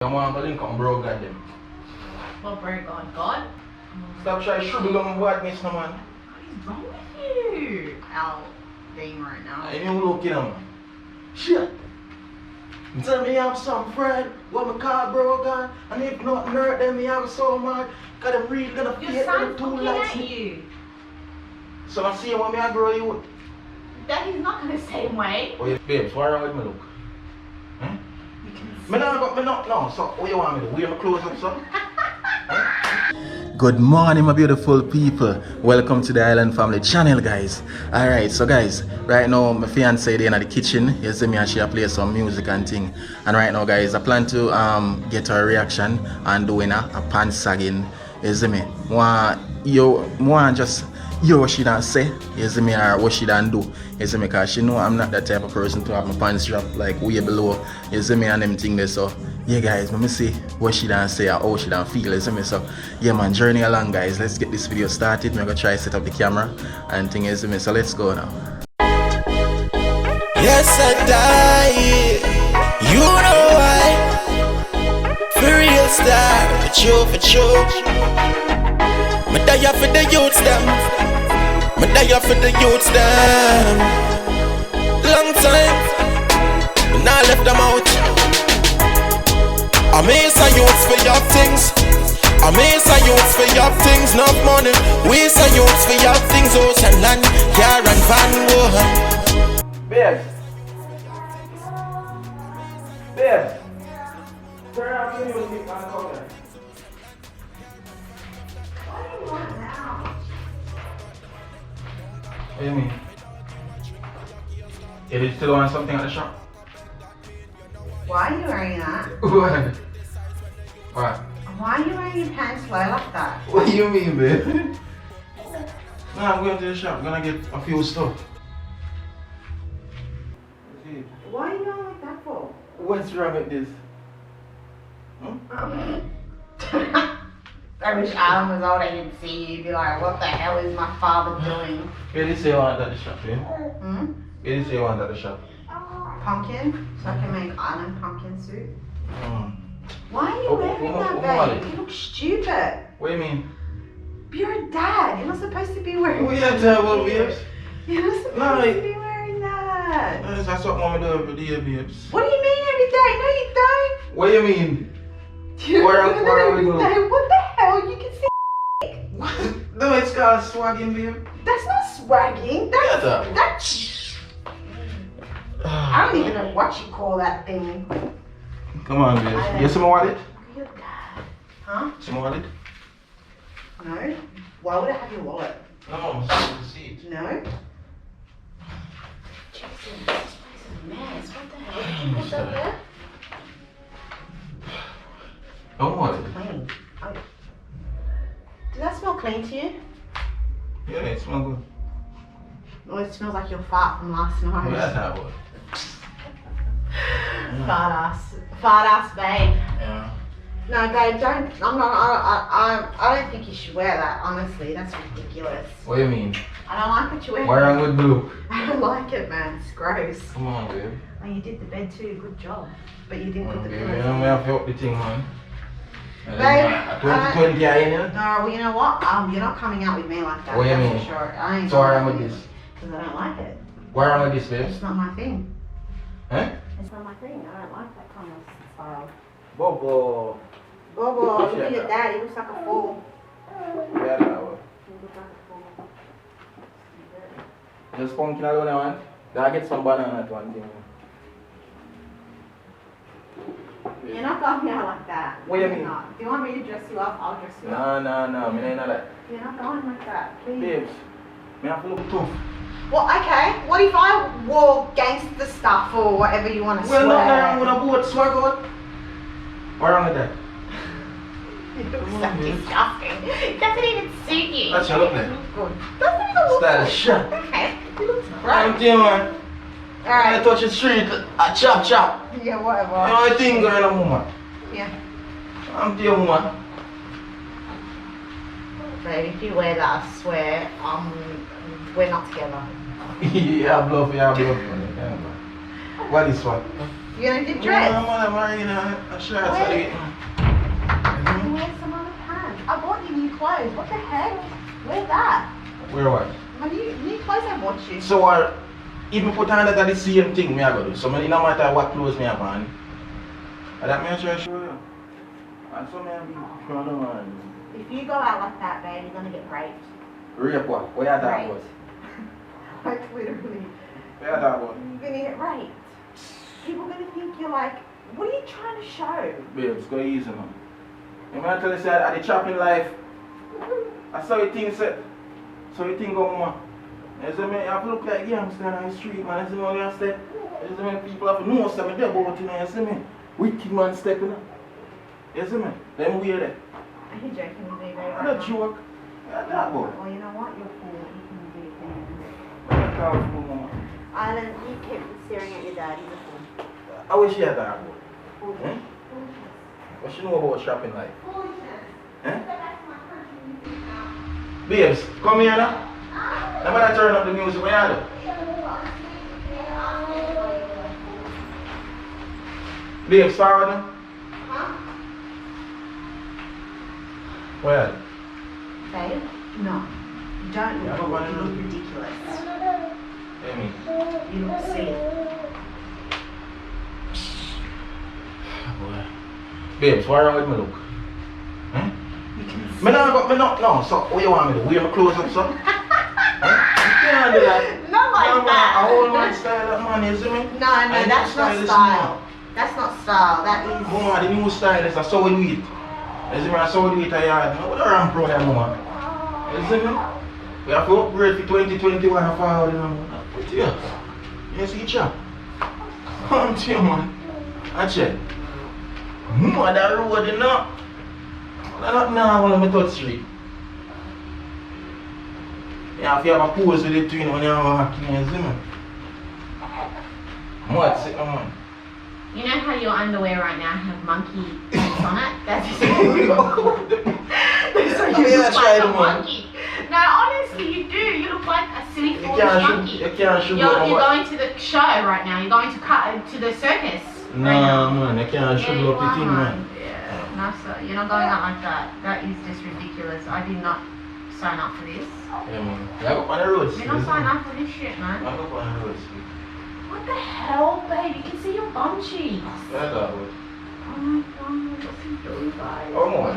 I'm going to link up bro God them. What bro God? Stop trying to shoot along badness no man. What is wrong with you? Our thing right now. I ain't looking at man. Shit. Tell me you have some friend, what me call bro God, and if not nerd them me have so mad, cause them really gonna Your feel them son's too looking like at you. So I see when me I grow you. That is not the same way. Oh yeah, babes, why wrong with me look? Huh? You can see. No, so what you want me to do? Wear my clothes up, so? Good morning, my beautiful people. Welcome to the Island Family channel, guys. Alright, so guys, right now my fiancée is in the kitchen. You see me and she play some music and thing. And right now, guys, I plan to get her reaction and doing a pan sagging. You see me? Want just hear what she done say, you see me, or what she done do, you see me, because she know I'm not that type of person to have my pants dropped like way below, you see me, and them thing there. So yeah guys, let me see what she done say or how she done feel, you see me. So yeah man, journey along guys, let's get this video started. I'm gonna try to set up the camera and thing, you see me, so let's go now. Yes I die, you know why, for real star, for true. Me die for the youths them, me die for the youths them. Long time, me nah left them out. I miss a youths for your things, I miss a youths for your things. Not money, we a youths for your things. Ocean land, car and van. Babes, turn off the music and come here. What do you mean? Yeah, did you still want something at the shop? Why are you wearing that? What? What? Why are you wearing your pants low like that? What do you mean, babe? No, I'm going to the shop. I'm gonna get a few stuff. Why are you going like that for? What's wrong with this? I wish Adam was old and he'd see you, he'd be like, what the hell is my father doing? Where did you say you want at the shop, babe? Hmm? Where did you say you want at the shop? Pumpkin? So I can make island pumpkin soup. Mm. Why are you wearing that, babe? You look stupid. What do you mean? You're a dad. You're not supposed to be wearing What are you talking about, babes? You're not supposed to be wearing that. That's what mama do every day, babes. What do you mean every day? No, you don't. What do you mean? You Where do it are we every going? day. What the hell? You can see. What? No, it's called swagging, babe. That's not swagging. That's I don't even know what you call that thing. Come on, babe. You see my wallet? Your dad. Huh? See my wallet? No. Why would I have your wallet? No, I'm supposed to see it. No. Jason, this place is a mess. What the hell? Did you put that there? Don't worry. Clean. Oh. Does that smell clean to you? Yeah, it smells good. Oh, it smells like your fart from last night. Well, that's not what. Fart ass, babe. Yeah. No, babe, don't. I don't think you should wear that. Honestly, that's ridiculous. What do you mean? I don't like what you wear. Why wrong with blue? I don't like it, man. It's gross. Come on, babe. Oh, you did the bed too. Good job. But you didn't put the Babe, pillows you know on. me have to help the thing, man. Babe, 2020 are in here. No, well, you know what? You're not coming out with me like that. What do you that's mean? for sure. I ain't So why wrong with this? Because I don't like it. Why wrong with this, babe? It's not my thing. Huh? It's not my thing. I don't like that kind of style. Bobo. Bobo, look at your dad. He looks like a fool. Yeah, that one. He looks like a fool. Just pumpkin alone, man. Gotta get some banana at one thing. You're not going out like that. What do you You're mean? not. If you want me to dress you up, I'll dress you up. No, me ain't that. You're not going like that. Please. Babes, me have to look tough. Well, okay. What if I wore gangster stuff or whatever you want to swear? Well, nothing wrong with a boat swag on. What wrong with that? You look so disgusting. It doesn't even suit you. That's your look there. You look good. Doesn't even look Style good. shit. Okay. You look I'm great. telling you, man. I Alright. touch the street, I chop. Yeah, You whatever. know the thing going on, woman. Yeah. I'm telling you, man. Babe, if you wear that, I swear, we're not together. Yeah, bluff. What is what? You gonna get dressed? No, man, I'm wearing a shirt. Where? Wear some other pants. I bought you new clothes. What the heck? Wear that. Where what? My new clothes I bought you. So even put on that the same thing me I go do. So it no matter what clothes me have on. And that me I try to show you. And so me I be proud of man. If you go out like that, babe, you're gonna get raped. Rape what? What you talking Right. about? Like literally. What you talking about? You're gonna get raped. People are gonna think you're like, what are you trying to show? Babes, go easy man. You might tell you say at the chopping life, I saw you think say, so you think go man. You see me, you have to look like gangster on the street man, you see me how you step. You see me, people have to know something there about you know, you see me. Wicked man stepping up. You see me, them weird there. Are you joking with me, babe? I'm not joke. What you talking about? Well, you know what? You're cool. You can do your thing. What you talking about man? Island, you kept staring at your dad. He's a fool. I wish you had that about. Foolishness. What you know about shopping life? Foolishness. Eh? Babes, come here now. I'm gonna turn up the music. What you do? Babes, forward now. Huh? What you do? Babe? No. You don't Yeah, look but cool. You look ridiculous. Hey, me. You look silly. Boy. Babes, what wrong with me look? Eh? You can No, so what you want me to do? Wear my clothes up, so? Eh? You can't do that. Not like No, man, that. I hold my style up, man, you see me? No, I that's need not style, style. That's not style. That is. Mama, the new style is that's how we do it. You see me, that's how we do it at yard. What the ramp road there, mama? You see me? We have to upgrade for 2021 and forward, you know. What you? You see, chap? Come to you, man. That's it. Mama, that road, you know. That's not now on my touch street. You have to have a pose with it twin when you're walking, you see me? What's it, man? You know how your underwear right now have monkey prints on it? That's just You look try like to a monkey. No, honestly, you do. You look like a silly You foolish can't monkey. shoot. You can't shoot. You're going to the show right now. You're going to the circus right now. No, man, you can't Yeah, shoot you up the are, thing, man. Yeah, no, sir. You're not going out like that. That is just ridiculous. I did not sign up for this. Yeah, man. You go on the road, You're not signing up for this shit, I man. go on the road, What the hell, babe? You can see your bum cheeks. Yeah, that would. Oh my god, what's he doing, guys? Oh, more. I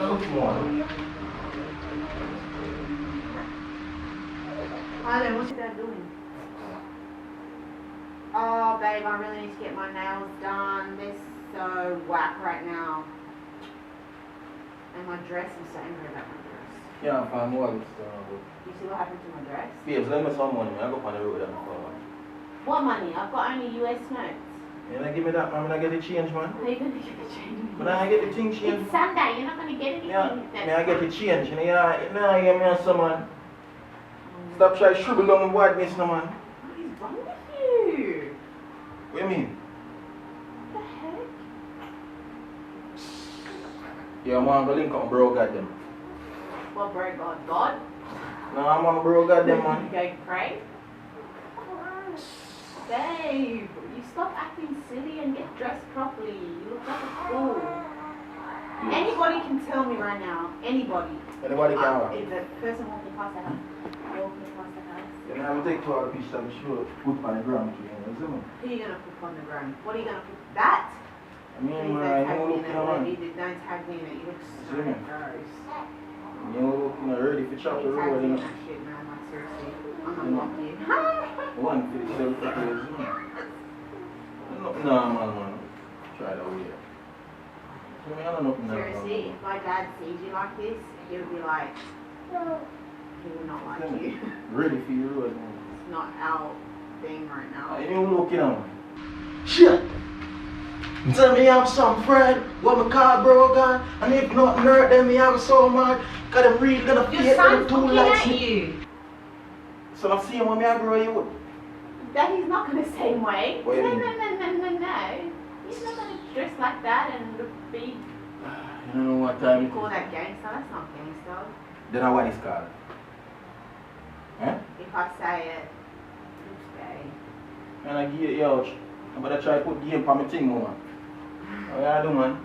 look more. Island, what's your dad doing? Oh, babe, I really need to get my nails done. They're so whack right now. And my dress, I'm so angry about my dress. Yeah, I'm fine. More good stuff. You see what happened to my dress? Babes, let me some money, man. I go on the road and forward. What money? I've got only US notes. You know, give me that, man. When I get the change, man. How are you going to get the change? When I get the thing change. It's Sunday. You're not going to get anything. Yeah, that's may I get the change, you know, yeah, give me a some man. Stop trying to shrivel down my badness, no man. What is wrong with you? What do you mean? What the heck? Yeah, I'm gonna go link up bro, goddamn. What, bro? God? No, I'm on bro, goddamn, man. You go pray? Babe, you stop acting silly and get dressed properly. You look like a fool. Yeah. Anybody can tell me right now. Anybody. Anybody can. If a person walking past the house, walking past the house, Then I will take 12 pieces of sure put on the ground to you, you see me? who are you gonna put on the ground? What are you gonna put? That? I Please mean, don't man, tag you me look in in a man. it. Don't tag me in it. You look so See me? gross. You looking ready for chop the Don't tag road, me you in know? that shit, man. Like seriously, I'm gonna block you. One for the self praise, you know? No, man. Try that way. So, I don't know nothing Seriously, if my dad sees you like this, he'll be like, he will not like you. Ready for your road, man. It's not our thing right now. I ain't looking on. Shit! Tell me I have some friend, what my car broke on, and if not hurt them, me have so mad, cause them really gonna Your feel them son's too looking like at me. you. So I see him when me I grow you. Daddy's not gonna say way. Wait a No. minute. He's not going to dress like that and look big. You don't know what time You it call is. that gangster? That's not gangster. Then I what it's called. Huh? If I say it, it's gay. And I give you, yo, I'm gonna try to put game for my thing, man. What you do, man?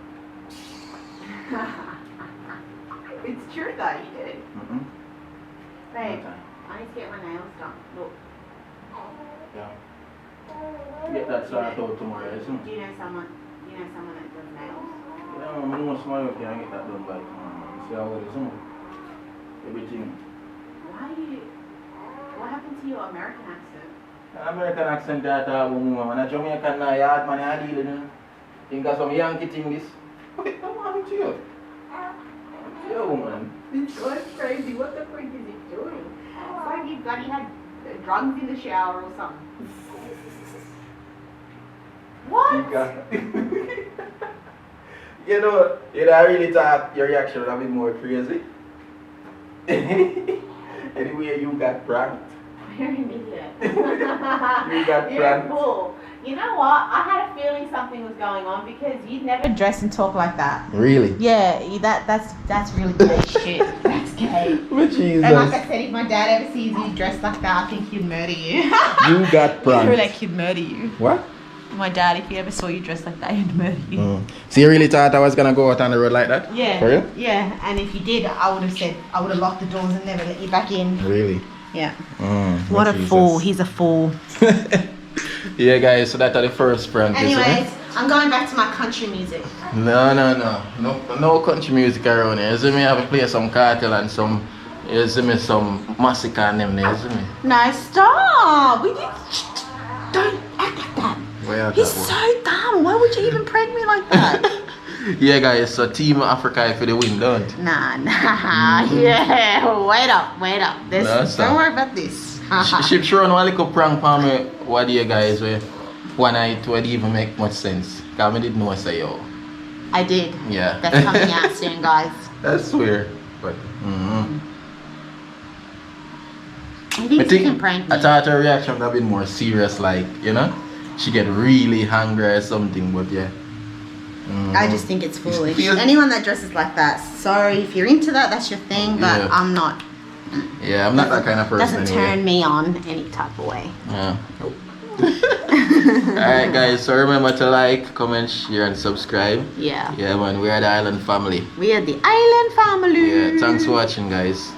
It's true though, you did. Babe, Okay. I need to get my nails done. Look, Yeah. Get that sorted out tomorrow, isn't do it? you know someone that does nails? Yeah, man, I know tomorrow can get that done by tomorrow, man. See how it is, isn't it? Everything. What happened to your American accent? American accent that woman, man. A Jamaican na yard man, I deal with it. Think that's some Yankee thing this. Wait, come on to you. Yo, man. This guy's crazy. What the freak is he doing? It's like he bloody had drugs in the shower or something. What? You know, I really thought your reaction would have been more crazy. Anyway, you got pranked. You're an idiot. You got You're pranked. cool. You know what? I had a feeling something was going on because you'd never dress and talk like that. Really? Yeah, that's really gay shit. That's gay. But Jesus. And like I said, if my dad ever sees you dressed like that, I think he'd murder you. You got pranked. Like he'd murder you. What? My dad, if he ever saw you dressed like that, he'd murder you. So you really thought I was gonna go out on the road like that? Yeah. For real? Yeah, and if you did, I would have locked the doors and never let you back in. Really? Yeah. What a fool. He's a fool. Yeah, guys, so that's the first prank, isn't Anyways, it? I'm going back to my country music. No country music around here. You see me have to play some cartel and some, you see me some massacre and them there, you see me? No, stop. Don't act like that. Where He's so dumb. Why would you even prank me like that? Yeah, guys, so Team Africa for the win, don't? Nah. Yeah, wait up. Don't worry about this. She throw no little prank for me. What do you guys where one night would even make much sense? Cause I didn't know say yo. I did. Yeah. That's coming out soon, guys. That's weird. But I think you can prank me. I thought her reaction would have been more serious, like, you know? She get really hungry or something, but yeah. I just think it's foolish. Feels- Anyone that dresses like that, sorry, if you're into that, that's your thing, but Yeah. I'm not. Yeah, I'm not that kind of person Doesn't anyway. turn me on any type of way. Yeah. Alright guys, so remember to like, comment, share and subscribe. Yeah. Yeah man, we are the Island family. We are the Island family. Yeah, thanks for watching guys.